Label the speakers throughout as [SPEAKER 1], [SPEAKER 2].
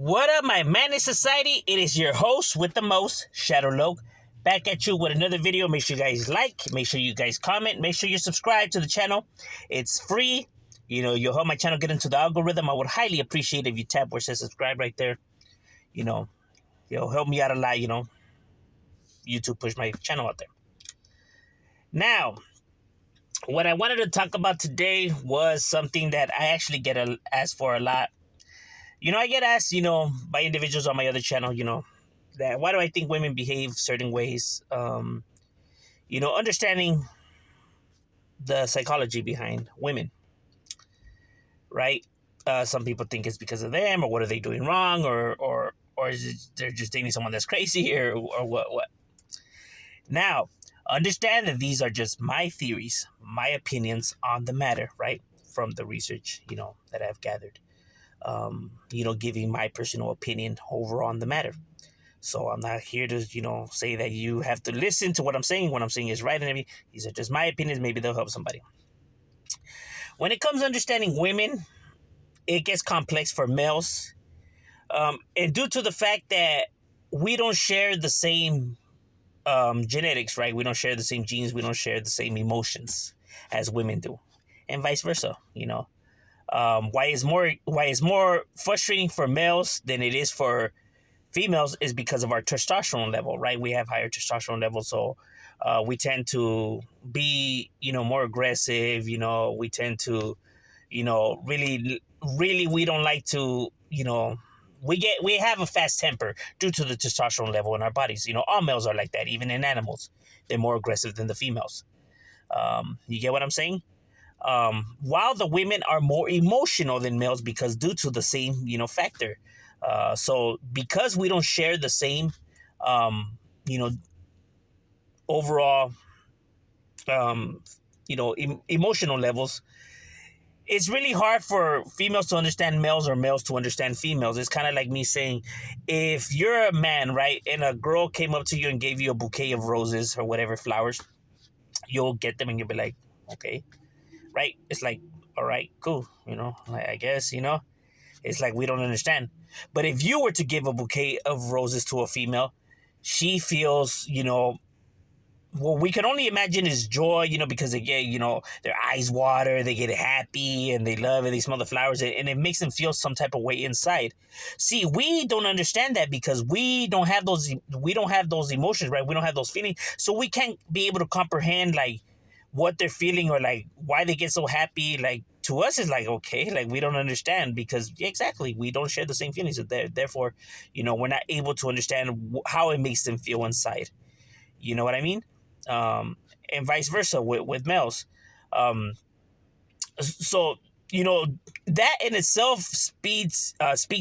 [SPEAKER 1] What up, my madness society? It is your host with the most, Shadow Loke, back at you with another video. Make sure you guys like, make sure you guys comment, make sure you subscribe to the channel. It's free. You'll help my channel get into the algorithm. I would highly appreciate if you tap where it says subscribe right there. You'll help me out a lot, YouTube push my channel out there. Now, what I wanted to talk about today was something that I actually get asked for a lot. I get asked, by individuals on my other channel, that why do I think women behave certain ways? Understanding the psychology behind women, right? Some people think it's because of them, or what are they doing wrong, or is it they're just dating someone that's crazy, or what? Now, understand that these are just my theories, my opinions on the matter, right? From the research, that I've gathered. Giving my personal opinion over on the matter. So I'm not here to, say that you have to listen to what I'm saying. What I'm saying is right and everything. These are just my opinions. Maybe they'll help somebody. When it comes to understanding women, it gets complex for males. And due to the fact that we don't share the same genetics, right? We don't share the same genes. We don't share the same emotions as women do. And vice versa, why it's more frustrating for males than it is for females is because of our testosterone level, right? We have higher testosterone levels, so we tend to be, more aggressive. We tend to, really we don't like to, we have a fast temper due to the testosterone level in our bodies. All males are like that, even in animals. They're more aggressive than the females. You get what I'm saying? While the women are more emotional than males because due to the same, factor. So because we don't share the same, overall, emotional levels, it's really hard for females to understand males or males to understand females. It's kind of like me saying, if you're a man, right, and a girl came up to you and gave you a bouquet of roses or whatever flowers, you'll get them and you'll be like, okay. Right? It's like, all right, cool. I guess, it's like we don't understand. But if you were to give a bouquet of roses to a female, she feels, what we can only imagine is joy, because they get, their eyes water, they get happy and they love it, they smell the flowers, and it makes them feel some type of way inside. See, we don't understand that because we don't have those emotions, right? We don't have those feelings. So we can't be able to comprehend, like, what they're feeling or like why they get so happy. Like, to us is like, okay, like we don't understand because exactly we don't share the same feelings. Therefore, we're not able to understand how it makes them feel inside. You know what I mean? And vice versa with males. So that in itself speaks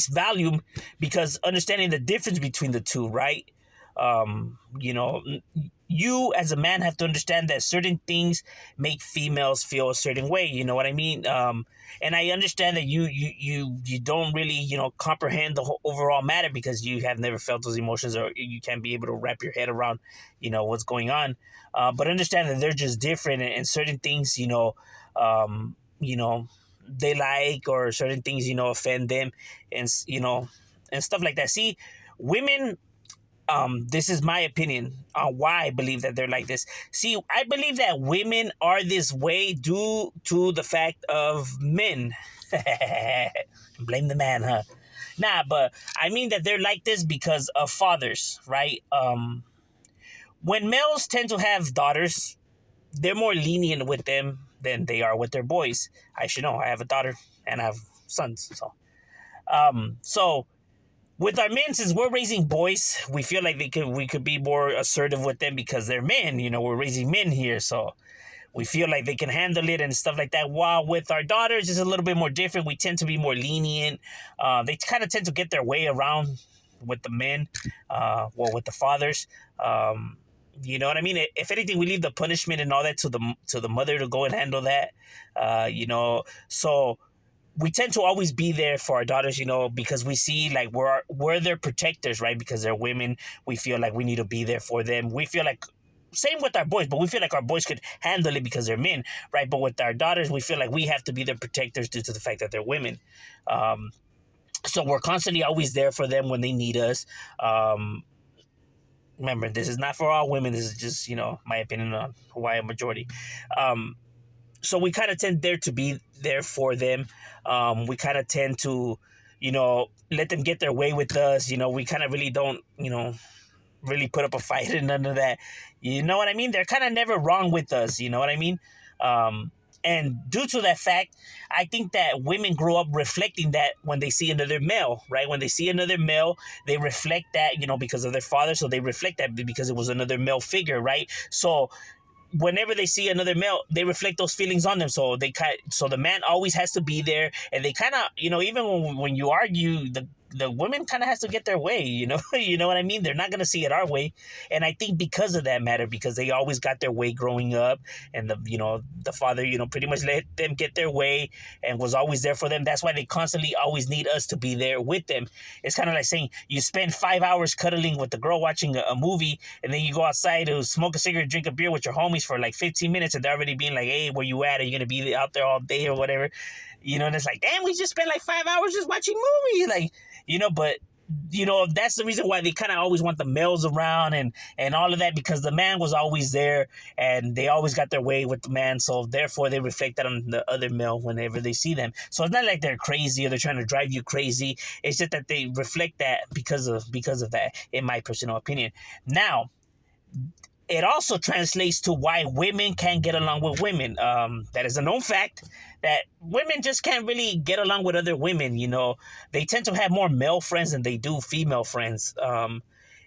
[SPEAKER 1] volume because understanding the difference between the two, right? You as a man have to understand that certain things make females feel a certain way. You know what I mean? And I understand that you don't really, comprehend the whole overall matter because you have never felt those emotions or you can't be able to wrap your head around, what's going on. But understand that they're just different and certain things, they like or certain things, offend them and, and stuff like that. See, women, this is my opinion on why I believe that they're like this. See, I believe that women are this way due to the fact of men. Blame the man, huh? Nah, but I mean that they're like this because of fathers, right? When males tend to have daughters, they're more lenient with them than they are with their boys. I should know. I have a daughter and I have sons. So with our men, since we're raising boys, we feel like we could be more assertive with them because they're men. We're raising men here, so we feel like they can handle it and stuff like that. While with our daughters, it's a little bit more different. We tend to be more lenient. They kind of tend to get their way around with the men, with the fathers. You know what I mean? If anything, we leave the punishment and all that to the mother to go and handle that. So we tend to always be there for our daughters, because we see like we're their protectors, right? Because they're women. We feel like we need to be there for them. We feel like, same with our boys, but we feel like our boys could handle it because they're men, right? But with our daughters, we feel like we have to be their protectors due to the fact that they're women. So we're constantly always there for them when they need us. Um, Remember, this is not for all women. This is just, my opinion on why a majority. Um, so we kind of tend there to be there for them. We kind of tend to, let them get their way with us. We kind of really don't, really put up a fight and none of that. You know what I mean? They're kind of never wrong with us. You know what I mean? Um, and due to that fact, I think that women grow up reflecting that when they see another male, right? When they see another male, they reflect that, because of their father. So they reflect that because it was another male figure, right? So whenever they see another male, they reflect those feelings on them. So the man always has to be there, and they kind of, even when you argue, the women kind of has to get their way, you know what I mean? They're not gonna see it our way, and I think because of that matter, because they always got their way growing up, and the father, pretty much let them get their way and was always there for them. That's why they constantly always need us to be there with them. It's kind of like saying you spend 5 hours cuddling with the girl watching a movie, and then you go outside to smoke a cigarette, drink a beer with your homies for like 15 minutes, and they're already being like, hey, where you at? Are you going to be out there all day or whatever? And it's like, damn, we just spent like 5 hours just watching movie. Like, but that's the reason why they kind of always want the males around and all of that, because the man was always there and they always got their way with the man. So therefore they reflect that on the other male whenever they see them. So it's not like they're crazy or they're trying to drive you crazy. It's just that they reflect that because of that, in my personal opinion. Now, it also translates to why women can't get along with women. That is a known fact that women just can't really get along with other women. They tend to have more male friends than they do female friends.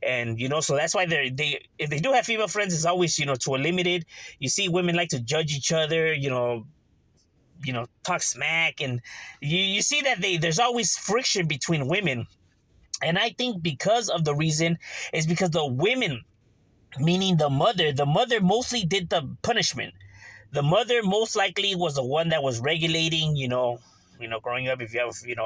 [SPEAKER 1] And so that's why they if they do have female friends, it's always to a limited. You see, women like to judge each other. Talk smack, and you see that there's always friction between women. And I think because of the reason is because the women, meaning the mother mostly did the punishment. The mother most likely was the one that was regulating, growing up. If you have, you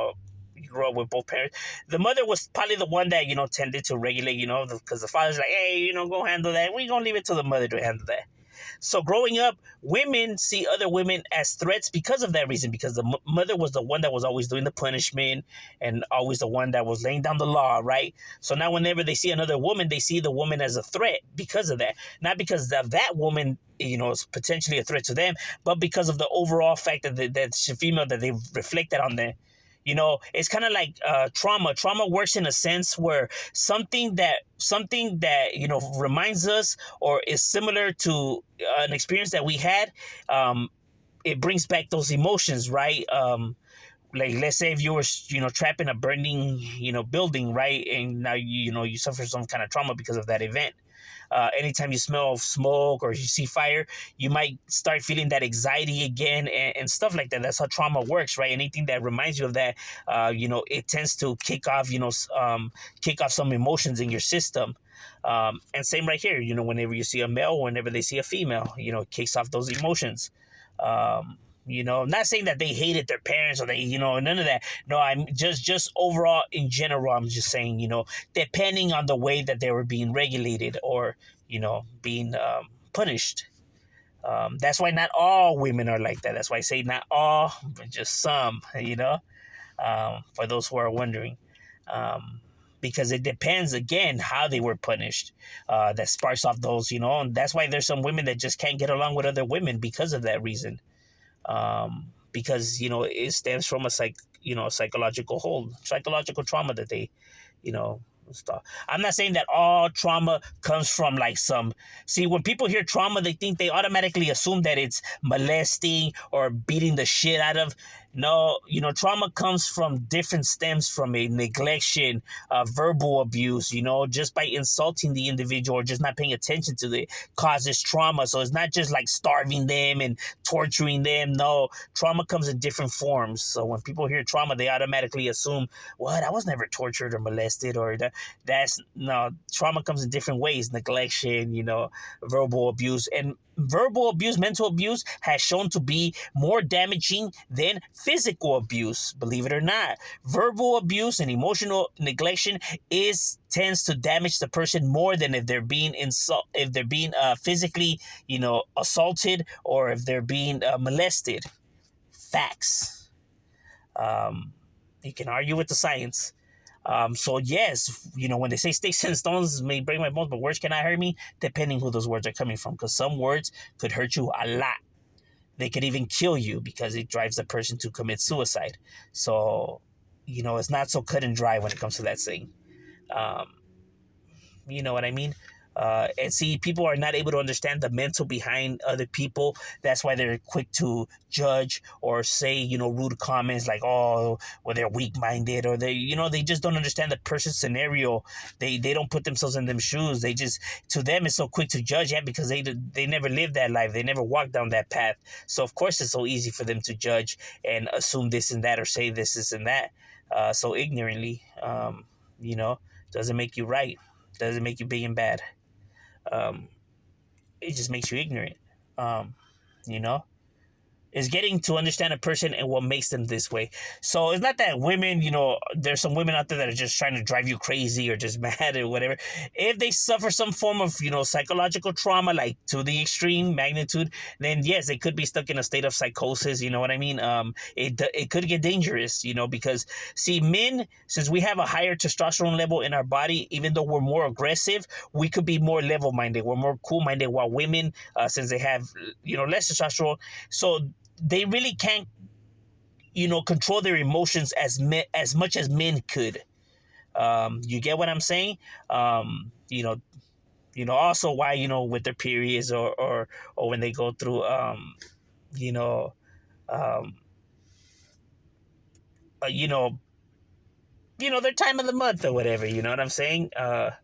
[SPEAKER 1] grew up with both parents, the mother was probably the one that, tended to regulate, because the father's like, hey, go handle that. We're going to leave it to the mother to handle that. So growing up, women see other women as threats because of that reason, because the mother was the one that was always doing the punishment and always the one that was laying down the law, right? So now whenever they see another woman, they see the woman as a threat because of that. Not because of that woman, is potentially a threat to them, but because of the overall fact that she's female, that they reflected on them. It's kind of like trauma. Trauma works in a sense where something that reminds us or is similar to an experience that we had. It brings back those emotions, right? Like, let's say if you were trapped in a burning building, right, and now you suffer some kind of trauma because of that event. Anytime you smell smoke or you see fire, you might start feeling that anxiety again and stuff like that. That's how trauma works, right? Anything that reminds you of that, it tends to kick off some emotions in your system. And same right here, whenever you see a male, whenever they see a female, it kicks off those emotions. I'm not saying that they hated their parents or they, none of that. No, I'm just overall in general, I'm just saying, depending on the way that they were being regulated or, being punished. That's why not all women are like that. That's why I say not all, but just some, for those who are wondering. Because it depends, again, how they were punished. That sparks off those, and that's why there's some women that just can't get along with other women because of that reason. Because it stems from a psychological trauma that they stuff. I'm not saying that all trauma comes from like some. See, when people hear trauma, they think they automatically assume that it's molesting or beating the shit out of. No, trauma comes from different stems from a neglection, verbal abuse, just by insulting the individual or just not paying attention to it causes trauma. So it's not just like starving them and torturing them. No, trauma comes in different forms. So when people hear trauma, they automatically assume, what? I was never tortured or molested or that. That's no, trauma comes in different ways. Neglection, verbal abuse. And verbal abuse, mental abuse has shown to be more damaging than physical abuse, believe it or not. Verbal abuse and emotional neglection tends to damage the person more than if they're being physically, assaulted, or if they're being molested. Facts. Um, You can argue with the science. So yes, when they say sticks and stones may break my bones, but words cannot hurt me, depending who those words are coming from. Because some words could hurt you a lot. They could even kill you because it drives the person to commit suicide. So, it's not so cut and dry when it comes to that saying. Um, you know what I mean? And see, people are not able to understand the mental behind other people. That's why they're quick to judge or say, rude comments like, oh, well, they're weak minded, or they just don't understand the person's scenario. They don't put themselves in them shoes. To them, it's so quick to judge, yeah, because they never lived that life. They never walked down that path. So, of course, it's so easy for them to judge and assume this and that or say this and that so ignorantly, doesn't make you right. Doesn't make you big and bad. Um, it just makes you ignorant. Um, you know, is getting to understand a person and what makes them this way. So it's not that women, there's some women out there that are just trying to drive you crazy or just mad or whatever. If they suffer some form of, psychological trauma, like to the extreme magnitude, then yes, they could be stuck in a state of psychosis. You know what I mean? It could get dangerous, because see, men, since we have a higher testosterone level in our body, even though we're more aggressive, we could be more level minded. We're more cool minded, while women, since they have, less testosterone, so they really can't, control their emotions as much as men could. You get what I'm saying? Also why, with their periods or when they go through, you know, um, uh, you know, their time of the month or whatever. You know what I'm saying? Or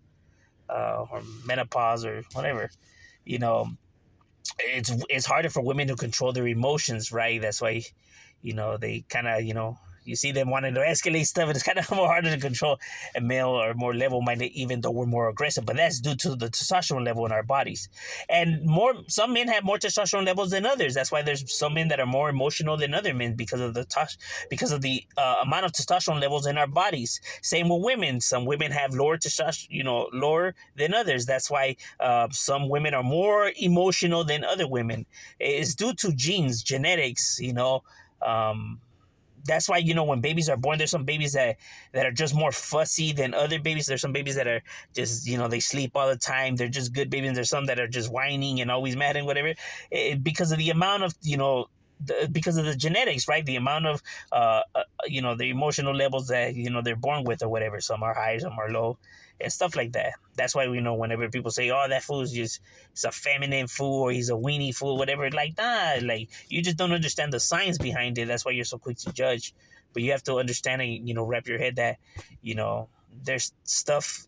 [SPEAKER 1] menopause or whatever. You know, it's harder for women to control their emotions, right? That's why, they kind of, you see them wanting to escalate stuff, and it's kind of more harder to control. A male or more level-minded, even though we're more aggressive, but that's due to the testosterone level in our bodies. And some men have more testosterone levels than others. That's why there's some men that are more emotional than other men because of the amount of testosterone levels in our bodies. Same with women. Some women have lower testosterone, lower than others. That's why some women are more emotional than other women. It's due to genes, genetics. That's why, when babies are born, there's some babies that are just more fussy than other babies. There's some babies that are just, they sleep all the time. They're just good babies. And there's some that are just whining and always mad and whatever. Because of the amount of, because of the genetics, right? The amount of, the emotional levels that, they're born with or whatever. Some are high, some are low, and stuff like that. That's why we know whenever people say, oh, that fool is a feminine fool, or he's a weenie fool, whatever, like, nah, like, you just don't understand the science behind it. That's why you're so quick to judge. But you have to understand and, wrap your head that, there's stuff,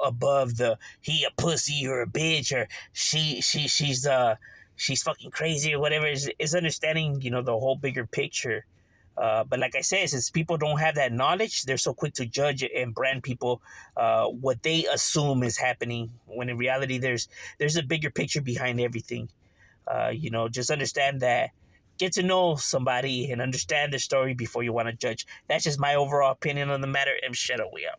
[SPEAKER 1] above the, he a pussy or a bitch, or she's fucking crazy or whatever. Is understanding, the whole bigger picture. But like I said, since people don't have that knowledge, they're so quick to judge and brand people what they assume is happening, when in reality there's a bigger picture behind everything. Just understand that. Get to know somebody and understand their story before you want to judge. That's just my overall opinion on the matter. And shut up, we out.